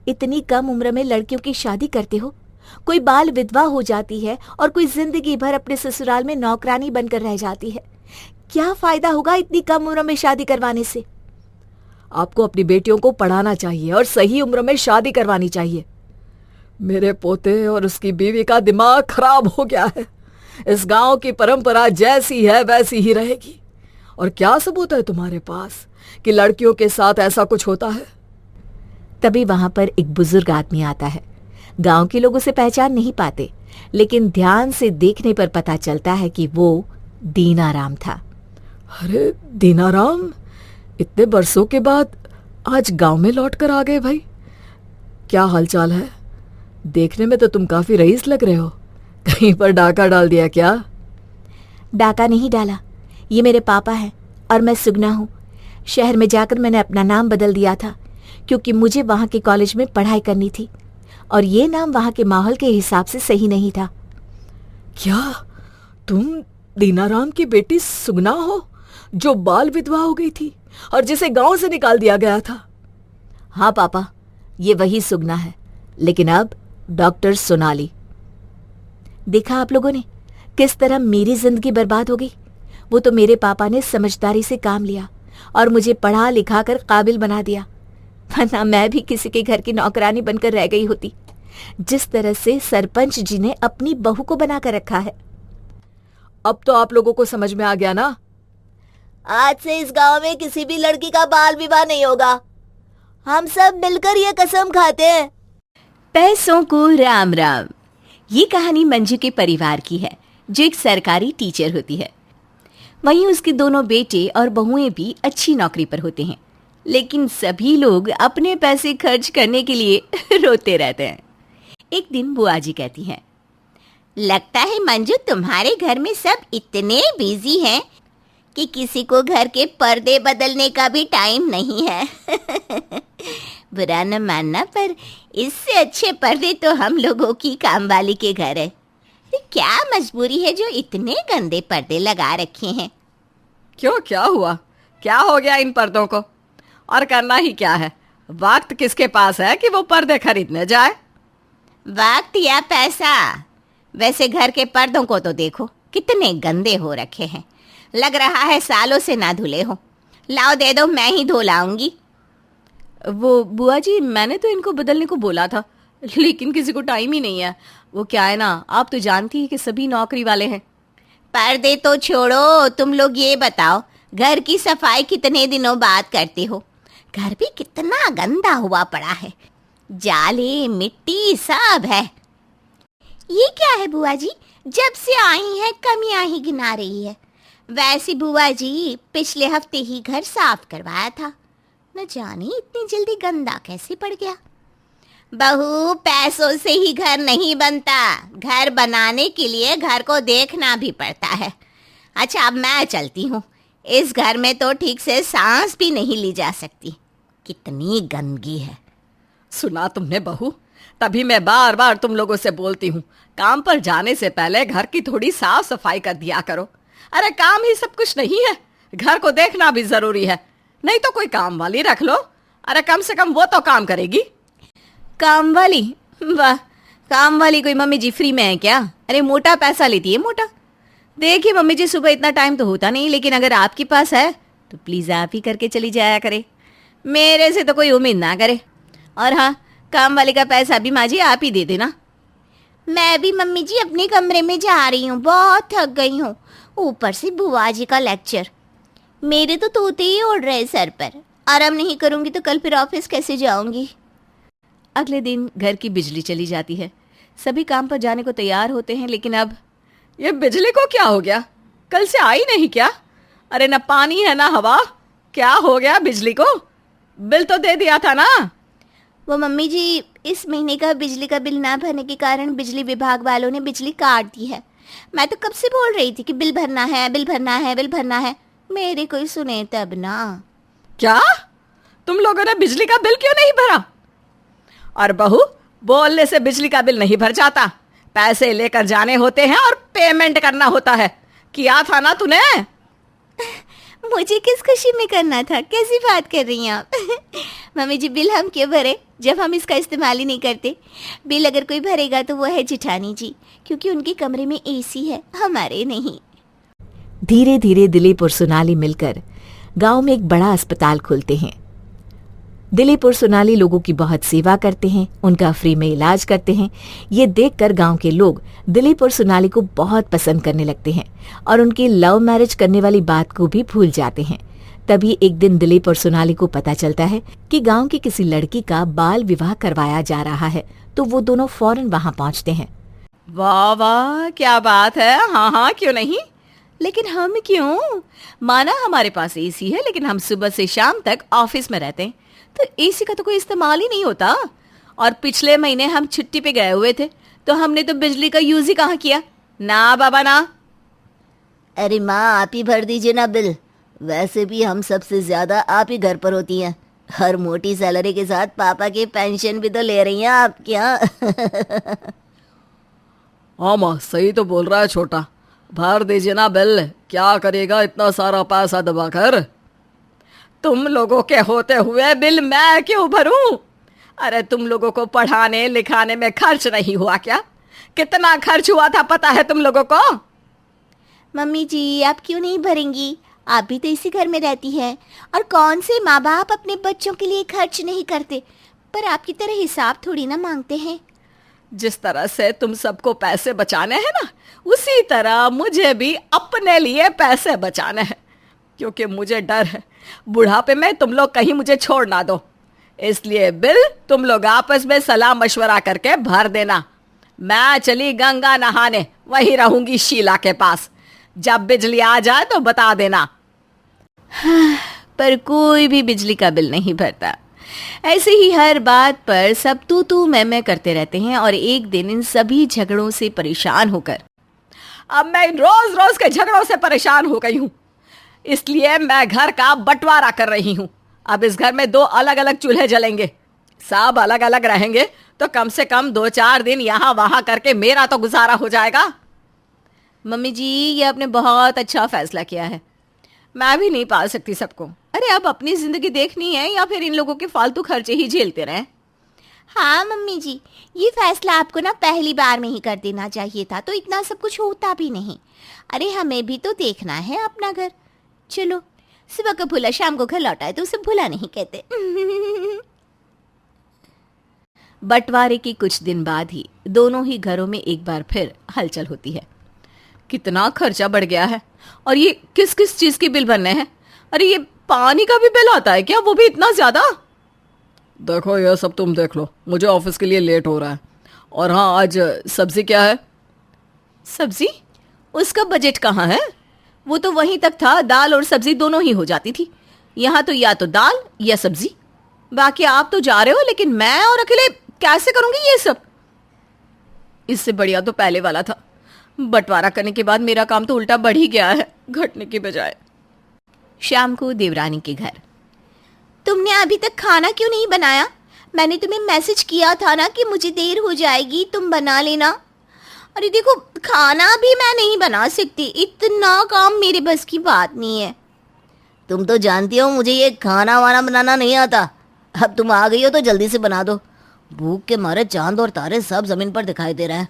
इतनी कम उम्र में लड़कियों की शादी करते हो। कोई बाल विधवा हो जाती है और कोई जिंदगी भर अपने ससुराल में नौकरानी बनकर रह जाती है। क्या फायदा होगा इतनी कम उम्र में शादी करवाने से? आपको अपनी बेटियों को पढ़ाना चाहिए और सही उम्र में शादी करवानी चाहिए। मेरे पोते और उसकी बीवी का दिमाग खराब हो गया है। इस गांव की परंपरा जैसी है वैसी ही रहेगी। और क्या सबूत है तुम्हारे पास कि लड़कियों के साथ ऐसा कुछ होता है? तभी वहां पर एक बुजुर्ग आदमी आता है। गांव के लोग उसे पहचान नहीं पाते, लेकिन ध्यान से देखने पर पता चलता है कि वो दीनाराम था। अरे दीनाराम, इतने बरसों के बाद आज गांव में लौट कर आ गए भाई। क्या हालचाल है? देखने में तो तुम काफी रईस लग रहे हो। कहीं पर डाका डाल दिया क्या? डाका नहीं डाला, ये मेरे पापा हैं और मैं सुगना हूँ। शहर में जाकर मैंने अपना नाम बदल दिया था क्योंकि मुझे वहाँ के कॉलेज में पढ़ाई करनी थी और ये नाम वहाँ के माहौल के हिसाब से सही नहीं था। क्या तुम दीनाराम की बेटी सुगना हो, जो बाल विधवा हो गई थी और जिसे गांव से निकाल दिया गया था? हाँ पापा, ये वही सुगना है, लेकिन अब डॉक्टर सोनाली। देखा आप लोगों ने किस तरह मेरी जिंदगी बर्बाद हो गई। वो तो मेरे पापा ने समझदारी से काम लिया और मुझे पढ़ा लिखा कर काबिल बना दिया, वरना मैं भी किसी के घर की नौकरानी बनकर रह गई होती, जिस तरह से सरपंच जी ने अपनी बहू को बना कर रखा है। अब तो आप लोगों को समझ में आ गया ना? आज से इस गांव में किसी भी लड़की का बाल विवाह नहीं होगा। हम सब मिलकर ये कसम खाते हैं। पैसों को राम राम। ये कहानी मंजू के परिवार की है, जो एक सरकारी टीचर होती है। वहीं उसके दोनों बेटे और बहुएं भी अच्छी नौकरी पर होते हैं, लेकिन सभी लोग अपने पैसे खर्च करने के लिए रोते रहते हैं। एक दिन बुआ जी कहती हैं, लगता है मंजू तुम्हारे घर में सब इतने बिजी हैं कि किसी को घर के पर्दे बदलने का भी टाइम नहीं है। बुरा न मानना, पर इससे अच्छे पर्दे तो हम लोगों की कामवाली के घर है। क्या मजबूरी है जो इतने गंदे पर्दे लगा रखे हैं। क्यों, क्या हुआ? क्या हो गया इन पर्दों को? और करना ही क्या है? वक्त किसके पास है कि वो पर्दे खरीदने जाए? वक्त या पैसा? वैसे घर के पर्दों को तो देखो, कितने गंदे हो रखे हैं। लग रहा है सालों से ना धुले हो। लाओ दे दो, मैं ही धो लाऊंगी। वो बुआ जी, मैंने तो इनको बदलने को बोला था, लेकिन किसी को टाइम ही नहीं है। वो क्या है ना, आप तो जानती हैं कि सभी नौकरी वाले हैं। पर्दे तो छोड़ो, तुम लोग ये बताओ, घर की सफाई कितने दिनों बाद करते हो? घर भी कितना गंदा हुआ पड़ा है, जाले मिट्टी सब है। ये क्या है बुआ जी, जब से आई है कमियां ही गिना रही है। वैसे बुआ जी, पिछले हफ्ते ही घर साफ करवाया था, न जाने इतनी जल्दी गंदा कैसे पड़ गया। बहू, पैसों से ही घर नहीं बनता, घर बनाने के लिए घर को देखना भी पड़ता है। अच्छा, अब मैं चलती हूँ। इस घर में तो ठीक से सांस भी नहीं ली जा सकती, कितनी गंदगी है। सुना तुमने बहू? तभी मैं बार बार तुम लोगों से बोलती हूँ, काम पर जाने से पहले घर की थोड़ी साफ सफाई कर दिया करो। अरे काम ही सब कुछ नहीं है, घर को देखना भी जरूरी है। नहीं तो कोई काम वाली रख लो। अरे कम से कम वो तो काम करेगी। काम वाली? वाह, काम वाली कोई मम्मी जी फ्री में है क्या? अरे मोटा पैसा लेती है, मोटा। देखिए मम्मी जी, सुबह इतना टाइम तो होता नहीं, लेकिन अगर आपके पास है तो प्लीज़ आप ही करके चली जाया करे, मेरे से तो कोई उम्मीद ना करे। और हाँ, काम वाले का पैसा भी माँ जी आप ही दे देना। मैं भी मम्मी जी अपने कमरे में जा रही हूँ, बहुत थक गई हूँ। ऊपर से बुआ जी का लेक्चर, मेरे तो तोते ही उड़ रहे सर पर। आराम नहीं करूँगी तो कल फिर ऑफिस कैसे जाऊँगी। अगले दिन घर की बिजली चली जाती है। सभी काम पर जाने को तैयार होते हैं, लेकिन अब ये बिजली को क्या हो गया? कल से आई नहीं क्या? अरे न पानी है ना हवा, क्या हो गया बिजली को? बिल तो दे दिया था ना। वो मम्मी जी, इस महीने का बिजली का बिल ना भरने के कारण बिजली विभाग वालों ने बिजली काट दी है। मैं तो कब से बोल रही थी कि बिल भरना है, बिल भरना है, बिल भरना है। मेरे कोई सुने तब ना। क्या तुम लोगों ने बिजली का बिल क्यों नहीं भरा? और बहू, बोलने से बिजली का बिल नहीं भर जाता, पैसे लेकर जाने होते हैं और पेमेंट करना होता है। किया था ना तूने? मुझे किस खुशी में करना था, कैसी बात कर रही हैं आप? मम्मी जी, बिल हम क्यों भरे जब हम इसका इस्तेमाल ही नहीं करते? बिल अगर कोई भरेगा तो वो है जिठानी जी, क्योंकि उनके कमरे में एसी है, हमारे नहीं। धीरे धीरे दिलीप और सोनाली मिलकर गांव में एक बड़ा अस्पताल खोलते हैं। दिलीप और सोनाली लोगों की बहुत सेवा करते हैं, उनका फ्री में इलाज करते हैं। ये देखकर गांव के लोग दिलीप और सोनाली को बहुत पसंद करने लगते हैं और उनकी लव मैरिज करने वाली बात को भी भूल जाते हैं। तभी एक दिन दिलीप और सोनाली को पता चलता है कि गांव की किसी लड़की का बाल विवाह करवाया जा रहा है, तो वो दोनों फौरन वहां पहुंचते हैं। वाह वाह, क्या बात है। हाँ हाँ, क्यों नहीं। लेकिन हम क्यों? माना हमारे पास एसी है, लेकिन हम सुबह से शाम तक ऑफिस में रहते हैं, तो एसी का तो कोई इस्तेमाल ही नहीं होता। और पिछले महीने हम छुट्टी पे गए हुए थे, तो हमने तो बिजली का यूज ही कहाँ किया। ना बाबा ना। अरे माँ, आप ही भर दीजिए ना बिल। वैसे भी हम सबसे ज्यादा आप ही घर पर होती हैं। हर मोटी सैलरी के साथ पापा की पेंशन भी तो ले रही हैं आप क्या? हाँ माँ, सही तो बोल रहा है छोटा। भर दीजिए ना बिल, क्या करेगा इतना सारा पैसा दबाकर। तुम लोगों के होते हुए बिल मैं क्यों भरूं? अरे तुम लोगों को पढ़ाने लिखाने में खर्च नहीं हुआ क्या? कितना खर्च हुआ था पता है तुम लोगों को? मम्मी जी, आप क्यों नहीं भरेंगी? आप भी तो इसी घर में रहती हैं, और कौन से माँ बाप अपने बच्चों के लिए खर्च नहीं करते, पर आपकी तरह हिसाब थोड़ी ना मांगते हैं। जिस तरह से तुम सबको पैसे बचाने हैं ना, उसी तरह मुझे भी अपने लिए पैसे बचाने हैं, क्योंकि मुझे डर है बुढ़ापे में तुम लोग कहीं मुझे छोड़ ना दो। इसलिए बिल तुम लोग आपस में सलाह मशवरा करके भर देना। मैं चली गंगा नहाने, वहीं रहूंगी शीला के पास। जब बिजली आ जाए तो बता देना। पर कोई भी बिजली का बिल नहीं भरता। ऐसे ही हर बात पर सब तू मैं करते रहते हैं, और एक दिन इन सभी झगड़ों से परेशान होकर अब मैं इन रोज रोज के झगड़ों से परेशान हो गई हूँ। इसलिए मैं घर का बंटवारा कर रही हूँ। अब इस घर में 2 अलग अलग चूल्हे जलेंगे, सब अलग अलग रहेंगे, तो कम से कम 2-4 दिन यहाँ वहाँ करके मेरा तो गुजारा हो जाएगा। मम्मी जी, ये आपने बहुत अच्छा फैसला किया है। मैं भी नहीं पाल सकती सबको। अरे अब अपनी जिंदगी देखनी है या फिर इन लोगों के फालतू खर्चे ही झेलते रहें? हाँ मम्मी जी, ये फैसला आपको ना पहली बार में ही कर देना चाहिए था, तो इतना सब कुछ होता भी नहीं। अरे हमें भी तो देखना है अपना घर। चलो, सुबह का भूला शाम को घर लौटा है तो उसे भूला नहीं कहते। बंटवारे के कुछ दिन बाद ही दोनों ही घरों में एक बार फिर हलचल होती है। कितना खर्चा बढ़ गया है, और ये किस किस चीज के बिल बनने हैं? अरे ये पानी का भी बिल आता है क्या, वो भी इतना ज्यादा? देखो ये सब तुम देख लो, मुझे ऑफिस के लिए लेट हो रहा है। और हाँ, आज सब्जी क्या है? सब्जी? उसका बजट कहाँ है? वो तो वहीं तक था, दाल और सब्जी दोनों ही हो जाती थी। यहाँ तो या तो दाल या सब्जी। बाकी आप तो जा रहे हो, लेकिन मैं और अकेले कैसे करूंगी ये सब? इससे बढ़िया तो पहले वाला था। बंटवारा करने के बाद मेरा काम तो उल्टा बढ़ ही गया है, घटने की बजाय। शाम को देवरानी के घर। तुमने अभी तक खाना क्यों नहीं बनाया? मैंने तुम्हें मैसेज किया था ना कि मुझे देर हो जाएगी, तुम बना लेना। अरे देखो, खाना भी मैं नहीं बना सकती, इतना काम मेरे बस की बात नहीं है। तुम तो जानती हो मुझे ये खाना वाना बनाना नहीं आता। अब तुम आ गई हो तो जल्दी से बना दो। भूख के मारे चांद और तारे सब जमीन पर दिखाई दे रहे हैं।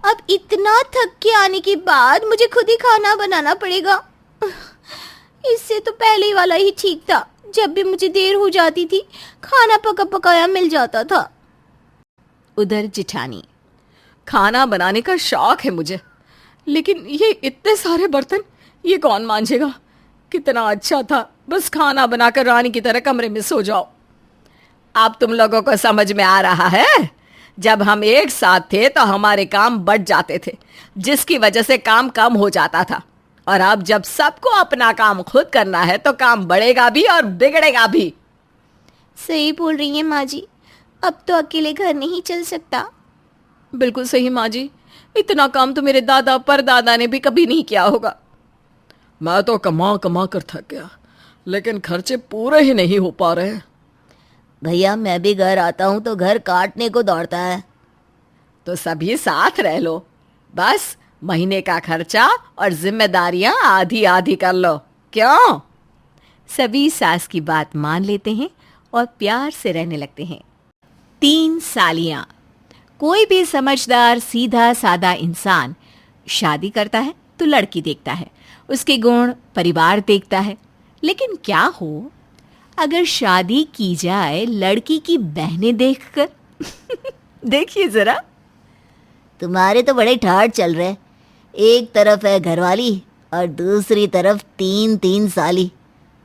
अब इतना थक के आने के बाद मुझे खुद ही खाना बनाना पड़ेगा। इससे तो पहले वाला ही ठीक था, जब भी मुझे देर हो जाती थी खाना पका पकाया मिल जाता था। उधर जिठानी। खाना बनाने का शौक है मुझे, लेकिन ये इतने सारे बर्तन, ये कौन मांझेगा? कितना अच्छा था बस खाना बनाकर रानी की तरह कमरे में सो जाओ। अब तुम लोगों को समझ में आ रहा है? जब हम एक साथ थे तो हमारे काम बढ़ जाते थे, जिसकी वजह से काम कम हो जाता था। और अब जब सबको अपना काम खुद करना है तो काम बढ़ेगा भी और बिगड़ेगा भी। सही बोल रही है माँ जी, अब तो अकेले घर नहीं चल सकता। बिल्कुल सही माँ जी, इतना काम तो मेरे दादा परदादा ने भी कभी नहीं किया होगा। मैं तो कमा कमा कर थक गया, लेकिन खर्चे पूरे ही नहीं हो पा रहे। भैया मैं भी घर आता हूँ तो घर काटने को दौड़ता है। तो सभी साथ रह लो, बस महीने का खर्चा और जिम्मेदारियां आधी आधी कर लो। क्यों? सभी सास की बात मान लेते हैं और प्यार से रहने लगते हैं। 3 सालियां। कोई भी समझदार सीधा सादा इंसान शादी करता है तो लड़की देखता है, उसके गुण परिवार देखता है। लेकिन क्या हो अगर शादी की जाए लड़की की बहनें देखकर? देखिए जरा। तुम्हारे तो बड़े ठाठ चल रहे। एक तरफ है घरवाली और दूसरी तरफ 3 साली।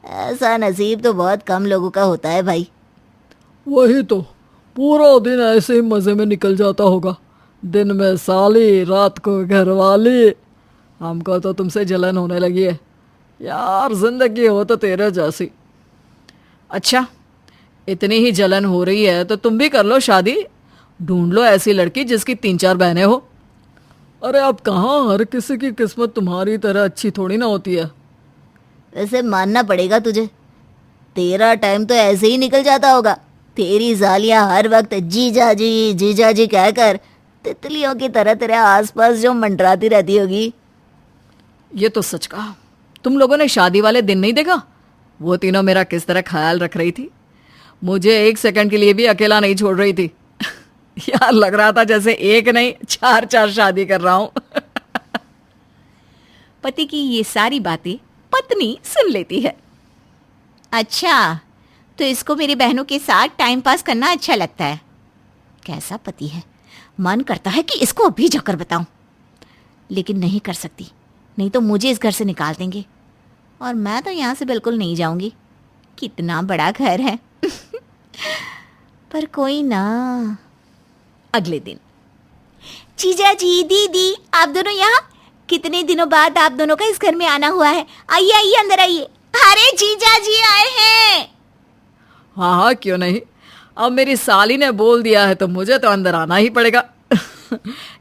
ऐसा नसीब तो बहुत कम लोगों का होता है भाई। वही तो, पूरा दिन ऐसे ही मजे में निकल जाता होगा। दिन में साली, रात को घरवाली। हमको तो तुमसे जलन होने लगी है यार, जिंदगी हो तो तेरे जैसी। अच्छा, इतनी ही जलन हो रही है तो तुम भी कर लो शादी। ढूंढ लो ऐसी लड़की जिसकी 3-4 बहनें हो। अरे अब कहाँ, हर किसी की किस्मत तुम्हारी तरह अच्छी थोड़ी ना होती है। वैसे मानना पड़ेगा तुझे, तेरा टाइम तो ऐसे ही निकल जाता होगा। तेरी सालियाँ हर वक्त जीजा जी कहकर तितलियों की तरह तेरे आसपास जो मंडराती रहती होगी। ये तो सच कहा। तुम लोगों ने शादी वाले दिन नहीं देखा, वो तीनों मेरा किस तरह ख्याल रख रही थी। मुझे 1 सेकंड के लिए भी अकेला नहीं छोड़ रही थी। यार लग रहा था जैसे 1 नहीं 4 शादी कर रहा हूं। पति की ये सारी बातें पत्नी सुन लेती है। अच्छा, तो इसको मेरी बहनों के साथ टाइम पास करना अच्छा लगता है। कैसा पति है, मन करता है कि इसको अभी जाकर बताऊं, लेकिन नहीं कर सकती, नहीं तो मुझे इस घर से निकाल देंगे और मैं तो यहाँ से बिल्कुल नहीं जाऊंगी। कितना बड़ा घर है। पर कोई ना। अगले दिन। जीजा जी, दीदी, आप दोनों यहाँ? कितने दिनों बाद आप दोनों का इस घर में आना हुआ है। आइए आइए, अंदर आइए। अरे जीजा जी आए हैं। हाँ हाँ, क्यों नहीं। अब मेरी साली ने बोल दिया है तो मुझे तो अंदर आना ही पड़ेगा।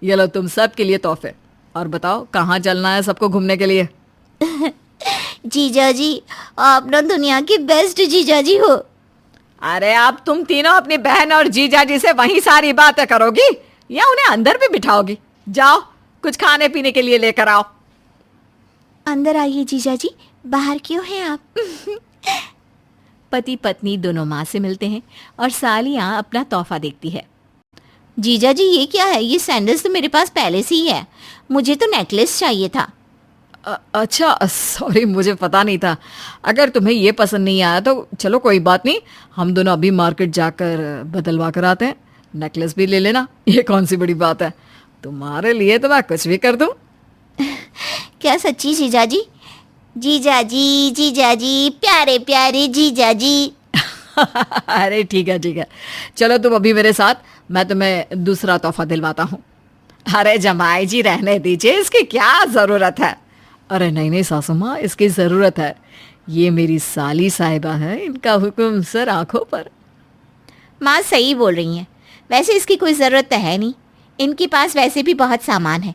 ये लो तुम सब के लिए तोहफे। और बताओ कहाँ चलना है सबको घूमने के लिए? जीजा जी, आप ना दुनिया के बेस्ट जीजा जी हो। अरे अब तुम तीनों अपनी बहन और जीजा जी से वहीं सारी बातें करोगी या उन्हें अंदर भी बिठाओगी? जाओ कुछ खाने पीने के लिए लेकर आओ। अंदर आइए जीजा जी, बाहर क्यों हैं आप? पति पत्नी दोनों माँ से मिलते हैं और सालियाँ अपना तोहफा देखती है। जीजा जी ये क्या है? ये सैंडल्स तो मेरे पास पहले से ही है, मुझे तो नेकलेस चाहिए था। अच्छा सॉरी, मुझे पता नहीं था। अगर तुम्हें ये पसंद नहीं आया तो चलो कोई बात नहीं, हम दोनों अभी मार्केट जाकर बदलवा कर आते हैं। नेकलेस भी ले लेना, ये कौन सी बड़ी बात है, तुम्हारे लिए तो मैं कुछ भी कर दूं। क्या सच्ची जीजा जी? जीजा जी, जीजा जी, प्यारे प्यारे जीजा जी। अरे ठीक है, चलो तुम अभी मेरे साथ, मैं तुम्हें दूसरा तोहफा दिलवाता हूँ। अरे जमाई जी रहने दीजिए, इसकी क्या जरूरत है? अरे नहीं सासू माँ, इसकी ज़रूरत है। ये मेरी साली साहिबा है, इनका हुक्म सर आंखों पर। माँ सही बोल रही हैं, वैसे इसकी कोई ज़रूरत तो है नहीं, इनके पास वैसे भी बहुत सामान है।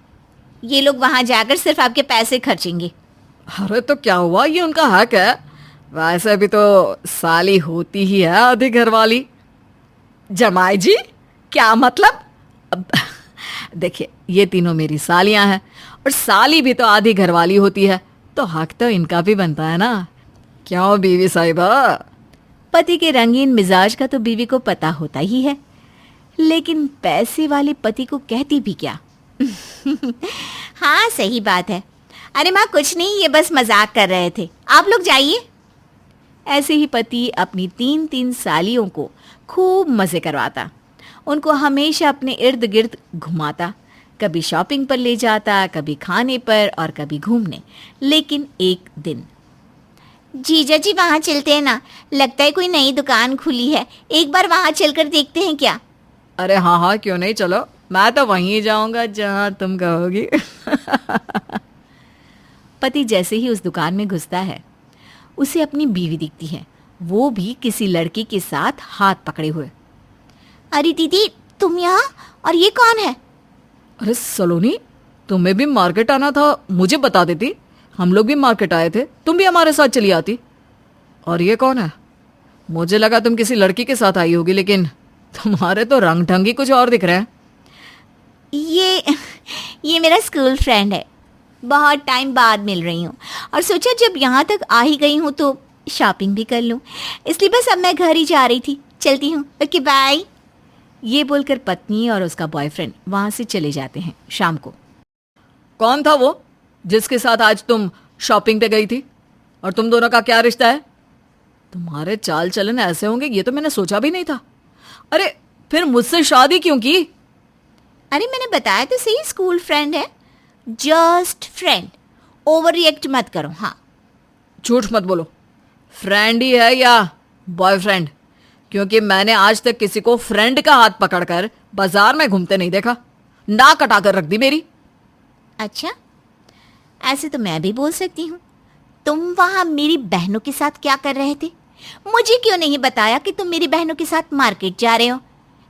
ये लोग वहाँ जाकर सिर्फ आपके पैसे खर्चेंगे। अरे तो क्या हुआ, ये उनका हक है। वैसे भी तो साली होती ही है आधी घरवाली। जमाई जी क्या मतलब? अब देखिए, ये तीनों मेरी सालियां हैं और साली भी तो आधी घरवाली होती है, तो हक तो इनका भी बनता है ना। क्यों बीवी साहिबा? पति के रंगीन मिजाज का तो बीवी को पता होता ही है, लेकिन पैसे वाले पति को कहती भी क्या। हाँ सही बात है। अरे माँ कुछ नहीं, ये बस मजाक कर रहे थे, आप लोग जाइए। ऐसे ही पति अपनी 3-3 सालियों को खूब मज़े करवाता, उनको हमेशा अपने इर्द गिर्द घुमाता, कभी शॉपिंग पर ले जाता, कभी खाने पर और कभी घूमने। लेकिन एक दिन, जीजा जी वहाँ चलते हैं ना, लगता है कोई नई दुकान खुली है, एक बार वहाँ चलकर देखते हैं क्या? अरे हाँ क्यों नहीं, चलो, मैं तो वहीं जाऊंगा जहां तुम कहोगी। पति जैसे ही उस दुकान में घुसता है, उसे अपनी बीवी दिखती है, वो भी किसी लड़की के साथ हाथ पकड़े हुए। अरे दीदी तुम यहाँ, और ये कौन है? अरे सलोनी, तुम्हें भी मार्केट आना था, मुझे बता देती, हम लोग भी मार्केट आए थे, तुम भी हमारे साथ चली आती। और ये कौन है? मुझे लगा तुम किसी लड़की के साथ आई होगी, लेकिन तुम्हारे तो रंग ढंग ही कुछ और दिख रहे हैं। ये मेरा स्कूल फ्रेंड है, बहुत टाइम बाद मिल रही हूँ और सोचा जब यहाँ तक आ ही गई हूँ तो शॉपिंग भी कर लूँ, इसलिए बस अब मैं घर ही जा रही थी, चलती हूँ, ओके बाय। ये बोलकर पत्नी और उसका बॉयफ्रेंड वहां से चले जाते हैं। शाम को, कौन था वो जिसके साथ आज तुम शॉपिंग पे गई थी? और तुम दोनों का क्या रिश्ता है? तुम्हारे चाल चलन ऐसे होंगे ये तो मैंने सोचा भी नहीं था। अरे फिर मुझसे शादी क्यों की? अरे मैंने बताया तो सही, स्कूल फ्रेंड है, जस्ट फ्रेंड, ओवर रिएक्ट मत करो। हाँ झूठ मत बोलो, फ्रेंड ही है या बॉयफ्रेंड? क्योंकि मैंने आज तक किसी को फ्रेंड का हाथ पकड़कर बाजार में घूमते नहीं देखा। नाक कटा कर रख दी मेरी। अच्छा, ऐसे तो मैं भी बोल सकती हूँ। तुम वहाँ मेरी बहनों के साथ क्या कर रहे थे? मुझे क्यों नहीं बताया कि तुम मेरी बहनों के साथ मार्केट जा रहे हो?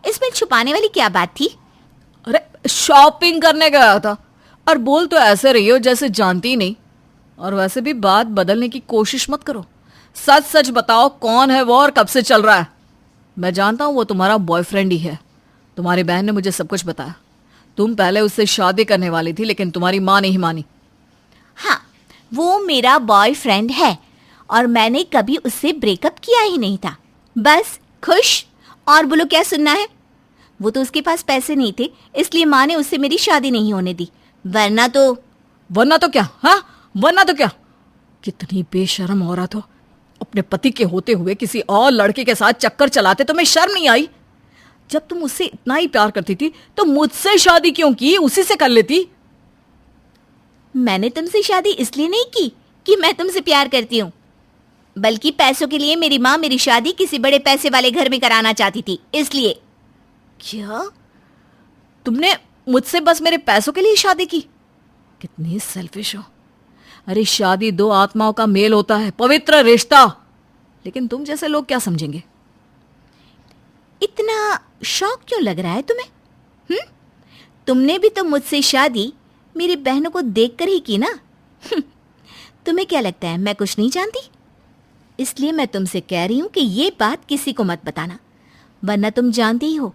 इसमें छुपाने वाली क्या बात थी? अरे शॉपिंग करने गया था, और बोल तो ऐसे रही हो जैसे जानती ही नहीं। और वैसे भी बात बदलने की कोशिश मत करो, सच सच बताओ कौन है वो और कब से चल रहा है? मैं जानता हूँ वो तुम्हारा बॉयफ्रेंड ही है, तुम्हारी बहन ने मुझे सब कुछ बताया। तुम पहले उससे शादी करने वाली थी, लेकिन तुम्हारी माँ नहीं मानी। हाँ, वो मेरा बॉयफ्रेंड है और मैंने कभी उससे ब्रेकअप किया ही नहीं था। बस खुश, और बोलो क्या सुनना है? वो तो उसके पास पैसे नहीं थे, इसलिए माँ ने उससे मेरी शादी नहीं होने दी, वरना तो क्या? हाँ वरना तो क्या? कितनी बेशर्म औरत हो, अपने पति के होते हुए किसी और लड़के के साथ चक्कर चलाते तुम्हें शर्म नहीं आई? जब तुम उससे इतना ही प्यार करती थी तो मुझसे शादी क्यों की? उसी से कर लेती। मैंने तुमसे शादी इसलिए नहीं की कि मैं तुमसे प्यार करती हूँ, बल्कि पैसों के लिए मेरी माँ मेरी शादी किसी बड़े पैसे वाले घर में कराना चाहती थी, इसलिए। क्या तुमने मुझसे बस मेरे पैसों के लिए शादी की? कितनी सेल्फिश हो। अरे शादी दो आत्माओं का मेल होता है, पवित्र रिश्ता, लेकिन तुम जैसे लोग क्या समझेंगे? इतना शौक क्यों लग रहा है तुम्हें? तुमने भी तो मुझसे शादी मेरी बहनों को देखकर ही की ना। तुम्हें क्या लगता है मैं कुछ नहीं जानती? इसलिए मैं तुमसे कह रही हूं कि ये बात किसी को मत बताना, वरना तुम जानती ही हो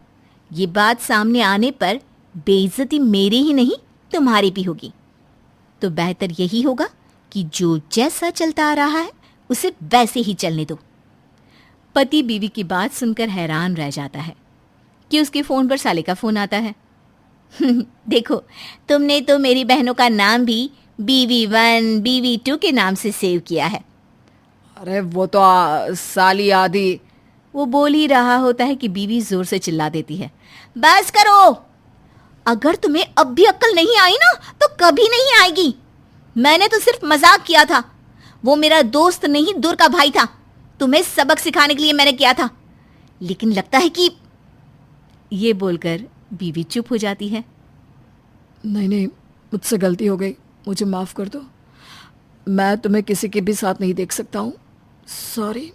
ये बात सामने आने पर बेइज्जती मेरी ही नहीं तुम्हारी भी होगी। तो बेहतर यही होगा कि जो जैसा चलता आ रहा है उसे वैसे ही चलने दो। पति बीवी की बात सुनकर हैरान रह जाता है कि उसके फोन पर साले का फोन आता है। देखो, तुमने तो मेरी बहनों का नाम भी BV1 BV2 के नाम से सेव किया है। अरे वो तो साली आदि। वो बोल ही रहा होता है कि बीवी जोर से चिल्ला देती है, बस करो, अगर तुम्हें अब भी अक्ल नहीं आई ना तो कभी नहीं आएगी। मैंने तो सिर्फ मजाक किया था, वो मेरा दोस्त नहीं दूर का भाई था। तुम्हें सबक सिखाने के लिए मैंने किया था, लेकिन लगता है कि ये बोलकर बीवी चुप हो जाती है। नहीं नहीं, मुझसे गलती हो गई, मुझे माफ़ कर दो। मैं तुम्हें किसी के भी साथ नहीं देख सकता हूँ, सॉरी।